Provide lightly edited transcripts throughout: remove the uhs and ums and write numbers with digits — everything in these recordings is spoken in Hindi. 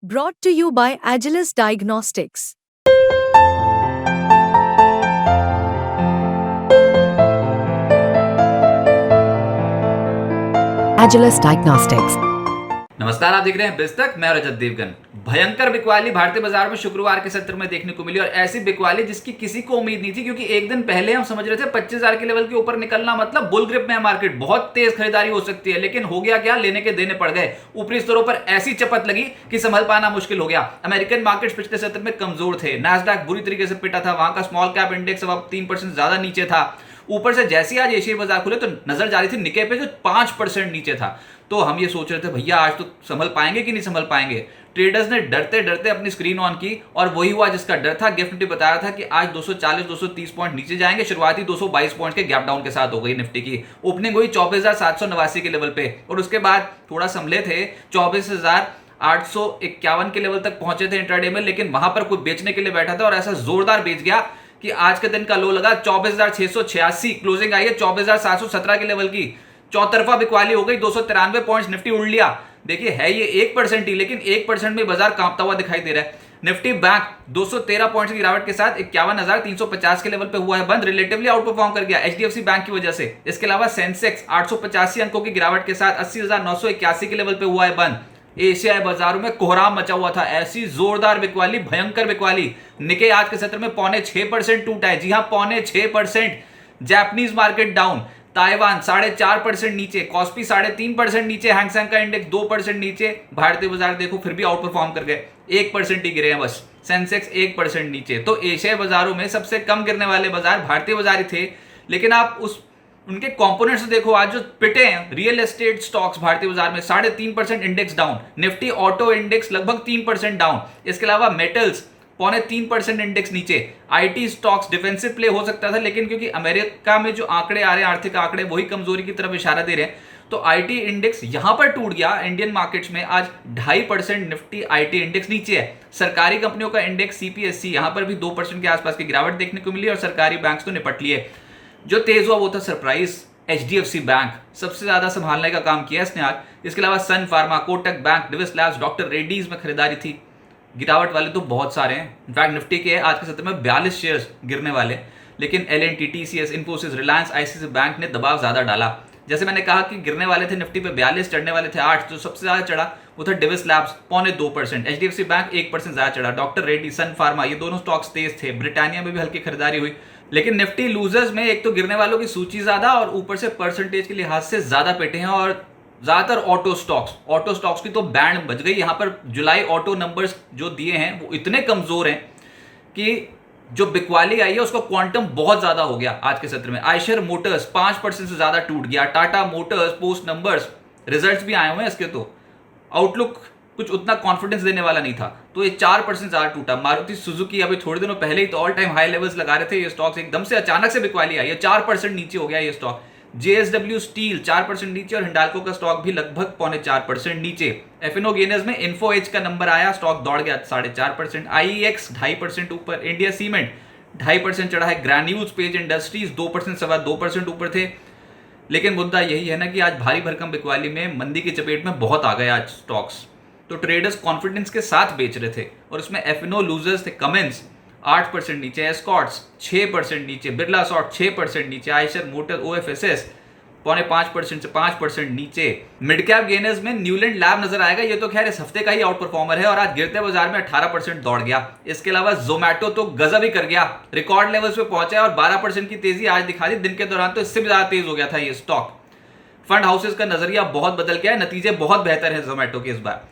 Brought to you by Agilus Diagnostics. Agilus Diagnostics. नमस्कार, आप देख रहे हैं बिस्तक। मैं रजत देवगन। भयंकर बिकवाली भारतीय बाजार में शुक्रवार के सत्र में देखने को मिली और ऐसी बिकवाली जिसकी किसी को उम्मीद नहीं थी, क्योंकि एक दिन पहले हम समझ रहे थे 25,000 के लेवल के ऊपर निकलना मतलब बुल ग्रिप में है मार्केट, बहुत तेज खरीदारी हो सकती है। लेकिन हो गया क्या, लेने के देने पड़ गए। ऊपरी स्तरों पर ऐसी चपत लगी कि संभल पाना मुश्किल हो गया। अमेरिकन मार्केट्स पिछले सत्र में कमजोर थे। नैस्डैक बुरी तरीके से पिटा था, वहां का स्मॉल कैप इंडेक्स अब 3% ज्यादा नीचे था। ऊपर से जैसे ही आज एशियाई बाजार खुले तो नजर जा रही थी निके पे जो 5% नीचे था। तो हम ये सोच रहे थे भैया आज तो संभल पाएंगे कि नहीं संभल पाएंगे। ट्रेडर्स ने डरते डरते अपनी स्क्रीन ऑन की और वही हुआ जिसका डर था। गिफ्ट निफ्टी बता रहा था कि आज 240-230 पॉइंट नीचे जाएंगे। शुरुआती 222 पॉइंट के गैप डाउन के साथ हो गई निफ्टी की। ओपनिंग हुई 24,789 के लेवल पे और उसके बाद थोड़ा संभले थे, 24,851 के लेवल तक पहुंचे थे इंट्राडे में। लेकिन वहां पर कोई बेचने के लिए बैठा था और ऐसा जोरदार बेच गया कि आज के दिन का लो लगा 24,686, क्लोजिंग आई है 24,717 के लेवल की। चौतरफा बिकवाली हो गई, 293 पॉइंट्स निफ्टी उड़ लिया। देखिए है ये 1% ही, लेकिन 1% में बाजार कांपता हुआ दिखाई दे रहा है। निफ्टी बैंक 213 पॉइंट्स की गिरावट के साथ 51,350 के लेवल पे हुआ है बंद। रिलेटिवली आउट परफॉर्म कर गया एचडीएफसी बैंक की वजह से। इसके अलावा सेंसेक्स 885 अंकों की गिरावट के साथ 80,981 के लेवल पे हुआ है बंद। एशियाई बाजारों में कोहराम मचा हुआ था। ऐसी जोरदार बिकवाली, भयंकर बिकवाली। निके आज के सत्र में 5.25% टूटा है। जी हां, 5.25%। जापानीज मार्केट डाउन, ताइवान 4.5% नीचे, कॉस्पी 3.5% नीचे, हैंगसेंग का इंडेक्स 2% नीचे। भारतीय बाजार देखो फिर भी आउट परफॉर्म कर गए, 1% ही गिरे हैं बस। सेंसेक्स 1% नीचे। तो एशियाई बाजारों में सबसे कम गिरने वाले बाजार भारतीय बाजार ही थे। लेकिन आप उनके कंपोनेंट्स देखो आज जो पिटे हैं। रियल एस्टेट स्टॉक्स भारतीय बाजार में 3.5% index down. Nifty auto index लगभग 3% डाउन। इसके अलावा मेटल्स 0.25% इंडेक्स नीचे। आईटी स्टॉक्स डिफेंसिव प्ले हो सकता था, लेकिन क्योंकि अमेरिका में जो आंकड़े आ रहे हैं, आर्थिक आंकड़े, वही कमजोरी की तरफ इशारा दे रहे हैं, तो आईटी इंडेक्स यहां पर टूट गया। इंडियन मार्केट्स में आज 2.5% निफ्टी आईटी इंडेक्स नीचे है। सरकारी कंपनियों का इंडेक्स सीपीएससी यहां पर भी 2% के आसपास की गिरावट देखने को मिली और सरकारी बैंक्स तो निपट लिए। जो तेज हुआ वो था सरप्राइज एचडीएफसी बैंक, सबसे ज्यादा संभालने का काम किया इसने आज। इसके अलावा Sun Pharma, Kotak Bank, Divi's Labs, doctor Reddy's में खरीदारी थी। गिरावट वाले तो बहुत सारे हैं। इनफैक्ट निफ्टी के आज के सत्र में 42 शेयर्स गिरने वाले, लेकिन एलएनटी, टीसीएस, इन्फोसिस, रिलायंस, आईसीआईसीआई बैंक ने दबाव ज्यादा डाला। जैसे मैंने कहा कि गिरने वाले थे निफ्टी पे 42, चढ़ने वाले थे 8। जो सबसे ज्यादा चढ़ा वो था डिविस लैब्स 0.2%, एचडीएफसी बैंक 1% ज्यादा चढ़ा। डॉक्टर रेड्डी, सन फार्मा, ये दोनों स्टॉक्स तेज थे। ब्रिटानिया में भी हल्की खरीदारी हुई। लेकिन निफ्टी लूजर्स में एक तो गिरने वालों की सूची ज्यादा और ऊपर से परसेंटेज के लिहाज से ज्यादा पेटे हैं। और ज्यादातर ऑटो स्टॉक्स की तो बैंड बज गई। यहां पर जुलाई ऑटो नंबर्स जो दिए हैं वो इतने कमजोर हैं कि जो बिकवाली आई है उसका क्वांटम बहुत ज्यादा हो गया आज के सत्र में। आयशर मोटर्स 5% से ज्यादा टूट गया। Tata Motors post numbers, results भी आए हुए हैं इसके, तो आउटलुक कुछ उतना कॉन्फिडेंस देने वाला नहीं था, तो ये 4% ज्यादा टूटा। मारुति सुजुकी अभी थोड़े दिनों पहले ही तो ऑल टाइम हाई लेवल्स लगा रहे थे ये स्टॉक्स, एकदम से अचानक से बिकवाली आई है, 4% नीचे हो गया ये स्टॉक। जेएसडब्ल्यू स्टील 4% नीचे और हिंडाल्को का स्टॉक भी लगभग 0.4% नीचे। एफएनओ गेनर्स में इन्फो एज का नंबर आया, स्टॉक दौड़ गया 4.5%। आईईएक्स 2.5% ऊपर। इंडिया सीमेंट 2.5% चढ़ा है। ग्रैन्यूल्स पेज इंडस्ट्रीज 2%, 2% ऊपर थे। लेकिन मुद्दा यही है ना कि आज भारी भरकम बिकवाली में मंदी की चपेट में बहुत आ गए आज स्टॉक्स, तो ट्रेडर्स कॉन्फिडेंस के साथ बेच रहे थे। और उसमें एफएनओ लूजर्स थे कमेंस 8% नीचे, एस्कॉर्ट्स 6% नीचे, बिरला सॉफ्ट 6% नीचे, आयशर मोटर ओएफएसएस 0.5% से 5% नीचे। मिड कैप गेनर्स में न्यूलैंड लैब नजर आएगा, ये तो खैर इस हफ्ते का ही आउट परफॉर्मर है और आज गिरते बाजार में 18% दौड़ गया। इसके अलावा जोमैटो तो गजब ही कर गया, रिकॉर्ड लेवल्स पे पहुंचा और 12% की तेजी आज दिखा दी। दिन के दौरान तो इससे भी ज्यादा तेज हो गया था ये स्टॉक। फंड हाउसेस का नजरिया बहुत बदल गया है, नतीजे बहुत बेहतर है जोमैटो के इस बार।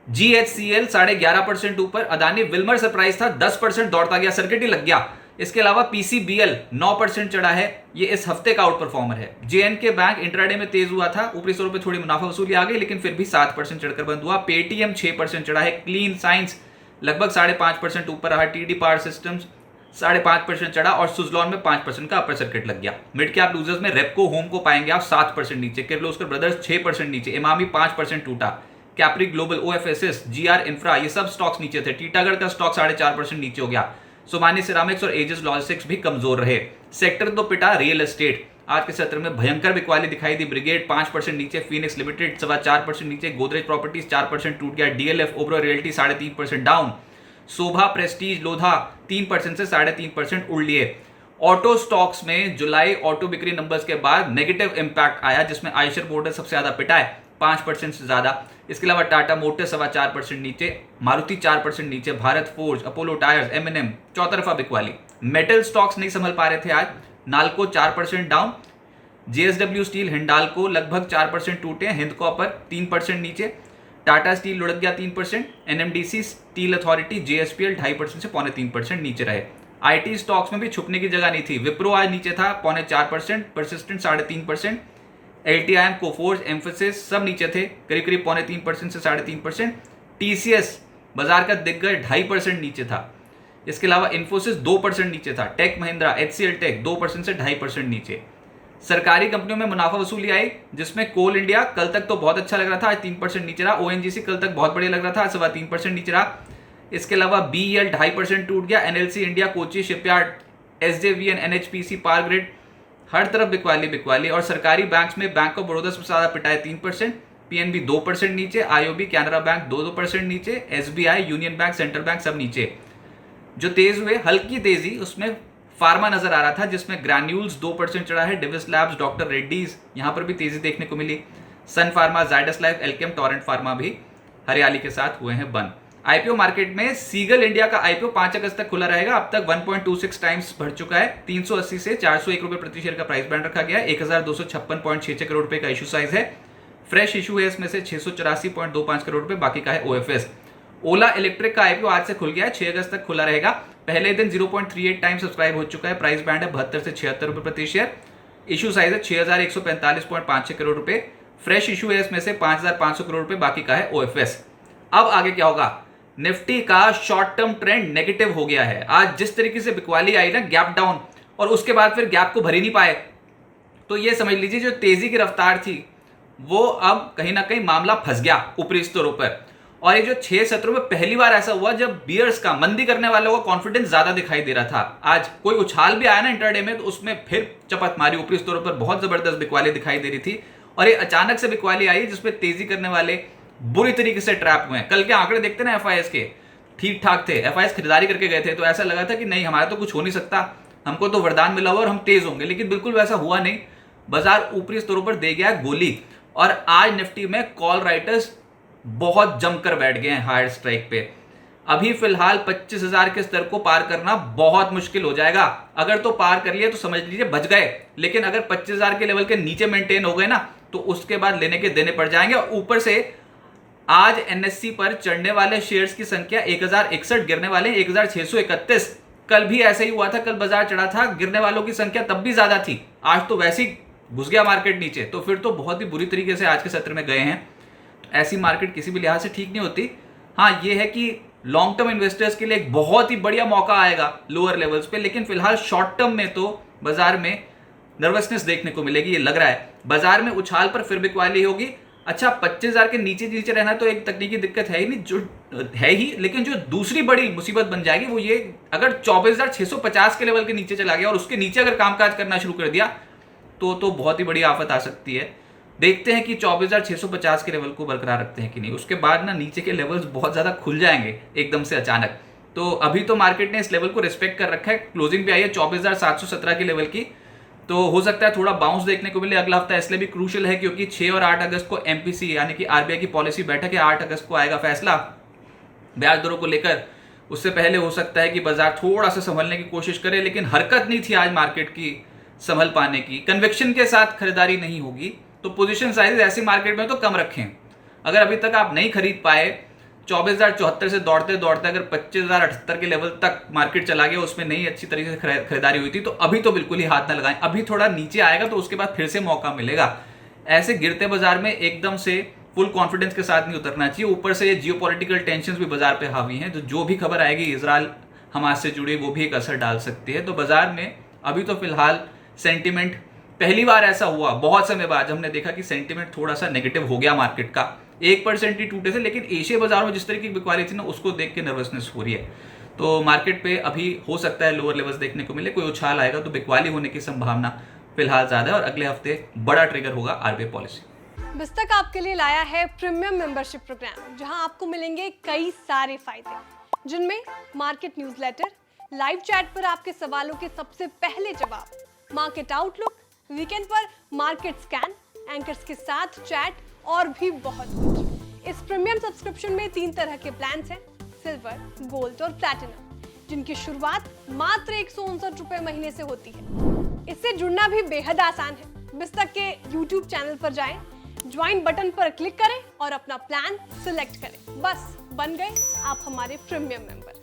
जीएचसीएल 11.5% ऊपर। अदानी विल्मर सरप्राइज था, 10% दौड़ता गया, सर्किट ही लग गया। इसके अलावा पीसीबीएल 9% चढ़ा है, ये इस हफ्ते का आउट परफॉर्मर है। जेएनके बैंक इंट्राडे में तेज हुआ था, ऊपरी स्तरों पे थोड़ी मुनाफा वसूली आ गई, लेकिन फिर भी 7% चढ़कर बंद हुआ। पेटीएम 6% चढ़ा है। क्लीन साइंस लगभग 5.5% ऊपर रहा। टीडी पावर सिस्टम्स 5.5% चढ़ा और सुजलॉन में 5% का अपर सर्किट लग गया। मिड कैप लूजर्स में रेपको होम को पाएंगे आप 7% नीचे। किर्लोस्कर ब्रदर्स 6% नीचे। इमामी 5% टूटा। कैप्री ग्लोबल, ओएफएसएस, जीआर इंफ्रा, ये सब स्टॉक्स नीचे थे। टीटागढ़ का स्टॉक 4.5% नीचे हो गया। सोमानी सिरामिक्स और एजिस लॉजिस्टिक्स भी कमजोर रहे। सेक्टर तो पिटा रियल एस्टेट आज के सत्र में भयंकर बिकवाली दिखाई दी। ब्रिगेड 5% नीचे, फीनिक्स लिमिटेड 4.25% नीचे, गोदरेज प्रॉपर्टीज 4% टूट गया, डीएलएफ ओबरो रियल्टी 3.5% डाउन, शोभा प्रेस्टीज लोधा 3% से 3.5% उड़ लिए। ऑटो स्टॉक्स में जुलाई ऑटो बिक्री नंबर्स के बाद नेगेटिव इंपैक्ट आया, जिसमें आयशर मोटर सबसे ज्यादा पिटा है 5% से ज्यादा। इसके अलावा टाटा मोटर 4.25% नीचे, मारुति 4% नीचे, भारत फोर्ज, अपोलो टायर्स, एमएनएम चौतरफा बिकवाली। मेटल स्टॉक्स नहीं संभल पा रहे थे आज, NALCO 4% down, JSW steel Hindalco लगभग 4% टूटे, हिंद कॉपर 3% नीचे, टाटा स्टील लुढ़क गया 3%, एनएमडीसी स्टील अथॉरिटी जेएसपीएल 2.5% से 3.25% नीचे रहे। आईटी स्टॉक्स में भी छुपने की जगह नहीं थी। विप्रो आज नीचे था 4.25%, परसिस्टेंट 3.5%, एलटीआईएम, कोफोर्ज, एम्फेसिस सब नीचे थे करीब 3.5% से 3.5%। टीसीएस बाजार का दिग्गज 2.5% नीचे था। इसके अलावा इन्फोसिस 2% नीचे था। टेक महिंद्रा, एचसीएल टेक 2% से 2.5% नीचे। सरकारी कंपनियों में मुनाफा वसूली आई, जिसमें कोल इंडिया कल तक तो बहुत अच्छा लग रहा था, आज 3% नीचे रहा। ओएनजीसी कल तक बहुत बढ़िया लग रहा था, आज 3.25% नीचे रहा। इसके अलावा बीईएल 2.5% टूट गया। NLC India, Kochi shipyard, SJVN, NHPC, power grid हर तरफ बिकवाली। और सरकारी बैंक्स में बैंक ऑफ बड़ौदा सबसे ज्यादा पिटा है 3%, पीएनबी 2% नीचे, आईओबी, कैनरा बैंक 2% नीचे, SBI, union bank, central bank सब नीचे। जो तेज हुए हल्की तेजी उसमें फार्मा नजर आ रहा था, जिसमें ग्रैन्यूल्स 2% चढ़ा है, डिविस लैब्स, डॉक्टर रेड्डीज यहां पर भी तेजी देखने को मिली। Sun Pharma, Zydus Life, Alkem, Torrent Pharma भी हरियाली के साथ हुए हैं बंद। आईपीओ मार्केट में सीगल इंडिया का आईपीओ 5 अगस्त तक खुला रहेगा। अब तक 1.26 टाइम्स बढ़ चुका है। 380 से 401 रुपए प्रति शेयर का प्राइस बैंड रखा गया है। 1256.66 करोड़ रुपए का इशू साइज है। फ्रेश इशू है इसमें से 684.25 करोड़ रुपए, बाकी का है ओएफएस। ओला इलेक्ट्रिक का आईपीओ आज से खुल गया है, 6 अगस्त तक खुला रहेगा। पहले दिन 0.38 टाइम सब्सक्राइब हो चुका है। प्राइस बैंड है 72 से 76 रुपए प्रति शेयर। इशू साइज है 6145.56 करोड़ रुपए। फ्रेश इशू है इसमें से 5500 करोड़ रुपए, बाकी का है ओएफएस। अब आगे क्या होगा? निफ्टी का शॉर्ट टर्म ट्रेंड नेगेटिव हो गया है। आज जिस तरीके से बिकवाली आई ना, गैप डाउन, और उसके बाद फिर गैप को भर ही नहीं पाए, तो ये समझ लीजिए जो तेजी की रफ्तार थी वो अब कहीं ना कहीं मामला फंस गया ऊपरी स्तरों पर। और ये जो 6 सत्रों में पहली बार ऐसा हुआ जब बियर्स का, मंदी करने वालों का कॉन्फिडेंस ज्यादा दिखाई दे रहा था। आज कोई उछाल भी आया ना इंटरडे में, तो उसमें फिर चपत मारी ऊपरी स्तरों पर, बहुत जबरदस्त बिकवाली दिखाई दे रही थी। और ये अचानक से बिकवाली आई जिसमें तेजी करने वाले बुरी तरीके से ट्रैप हुए हैं। कल के आंकड़े देखते ना एफआईएस के, ठीक ठाक थे। एफआईएस खरीदारी करके गए थे तो ऐसा लगा था कि नहीं, हमारा तो कुछ हो नहीं सकता, हमको तो वरदान मिला हुआ और हम तेज होंगे, लेकिन बिल्कुल वैसा हुआ नहीं। बाजार ऊपरी स्तरों पर दे गया गोली। और आज निफ्टी में कॉल राइटर्स बहुत जमकर बैठ गए हैं हायर स्ट्राइक पे। अभी फिलहाल 25,000 के स्तर को पार करना बहुत मुश्किल हो जाएगा। अगर तो पार कर लिया तो समझ लीजिए बच गए, लेकिन अगर 25,000 के लेवल के नीचे मेंटेन हो गए ना, तो उसके बाद लेने के देने पड़ जाएंगे। ऊपर से आज एनएससी पर चढ़ने वाले शेयर्स की संख्या 1061, गिरने वाले 1631। कल भी ऐसे ही हुआ था, कल बाजार चढ़ा था, गिरने वालों की संख्या तब भी ज्यादा थी। आज तो वैसे ही घुस गया मार्केट नीचे, तो फिर तो बहुत ही बुरी तरीके से आज के सत्र में गए हैं। तो ऐसी मार्केट किसी भी लिहाज से ठीक नहीं होती। हाँ, ये है कि लॉन्ग टर्म इन्वेस्टर्स के लिए एक बहुत ही बढ़िया मौका आएगा लोअर लेवल्स पे, लेकिन फिलहाल शॉर्ट टर्म में तो बाजार में नर्वसनेस देखने को मिलेगी। ये लग रहा है बाजार में उछाल पर फिर बिकवाली होगी। अच्छा, 25,000 के नीचे रहना तो एक तकनीकी दिक्कत है ही नहीं, जो है ही, लेकिन जो दूसरी बड़ी मुसीबत बन जाएगी वो ये, अगर 24,650 के लेवल के नीचे चला गया और उसके नीचे अगर कामकाज करना शुरू कर दिया तो बहुत ही बड़ी आफत आ सकती है। देखते हैं कि 24,650 के लेवल को बरकरार रखते हैं कि नहीं। उसके बाद ना नीचे के लेवल्स बहुत ज्यादा खुल जाएंगे एकदम से अचानक। तो अभी तो मार्केट ने इस लेवल को रिस्पेक्ट कर रखा है। क्लोजिंग भी आई है 24,717 के लेवल की, तो हो सकता है थोड़ा बाउंस देखने को मिले अगला हफ्ता। इसलिए भी क्रूशियल है क्योंकि 6 और 8 अगस्त को एमपीसी यानी कि आरबीआई की पॉलिसी बैठक है। 8 अगस्त को आएगा फैसला ब्याज दरों को लेकर। उससे पहले हो सकता है कि बाजार थोड़ा सा संभलने की कोशिश करे, लेकिन हरकत नहीं थी आज मार्केट की संभल पाने की। कन्विक्शन के साथ खरीदारी नहीं होगी तो पोजीशन साइज ऐसी मार्केट में तो कम रखें। अगर अभी तक आप नहीं खरीद पाए, 24,074 से दौड़ते दौड़ते अगर 25,078 के लेवल तक मार्केट चला गया, उसमें नहीं अच्छी तरीके से खरीदारी हुई थी, तो अभी तो बिल्कुल ही हाथ ना लगाएं। अभी थोड़ा नीचे आएगा तो उसके बाद फिर से मौका मिलेगा। ऐसे गिरते बाजार में एकदम से फुल कॉन्फिडेंस के साथ नहीं उतरना चाहिए। ऊपर से जियोपॉलिटिकल टेंशंस भी बाजार पे हावी हैं, तो जो भी खबर आएगी इजराइल हमास से जुड़ी वो भी एक असर डाल सकती है। तो बाजार में अभी तो फिलहाल सेंटिमेंट, पहली बार ऐसा हुआ बहुत समय बाद हमने देखा कि सेंटिमेंट थोड़ा सा नेगेटिव हो गया मार्केट का। 1% ही टूटे थे, लेकिन एशिया बाजार में जिस तरीके की बिकवाली थी ना, उसको देख के नर्वसनेस हो रही है। तो मार्केट पे अभी हो सकता है लोअर लेवल्स देखने को मिले। कोई उछाल आएगा तो बिकवाली होने की संभावना फिलहाल ज्यादा है और अगले हफ्ते बड़ा ट्रिगर होगा आरबीआई पॉलिसी। बिस्तक आपके लिए लाया है प्रीमियम मेंबरशिप प्रोग्राम, जहां आपको मिलेंगे कई सारे फायदे, जिनमें मार्केट न्यूज़लेटर, लाइव चैट पर आपके सवालों के सबसे पहले जवाब, मार्केट आउटलुक, वीकेंड पर मार्केट स्कैन, एंकर्स के साथ चैट और भी बहुत कुछ। इस प्रीमियम सब्सक्रिप्शन में 3 तरह के प्लान्स हैं, सिल्वर, गोल्ड और प्लैटिनम, जिनकी शुरुआत मात्र 159 रुपए महीने से होती है। इससे जुड़ना भी बेहद आसान है। बिस्तक के YouTube चैनल पर जाएं, ज्वाइन बटन पर क्लिक करें और अपना प्लान सिलेक्ट करें। बस बन गए आप हमारे प्रीमियम मेंबर।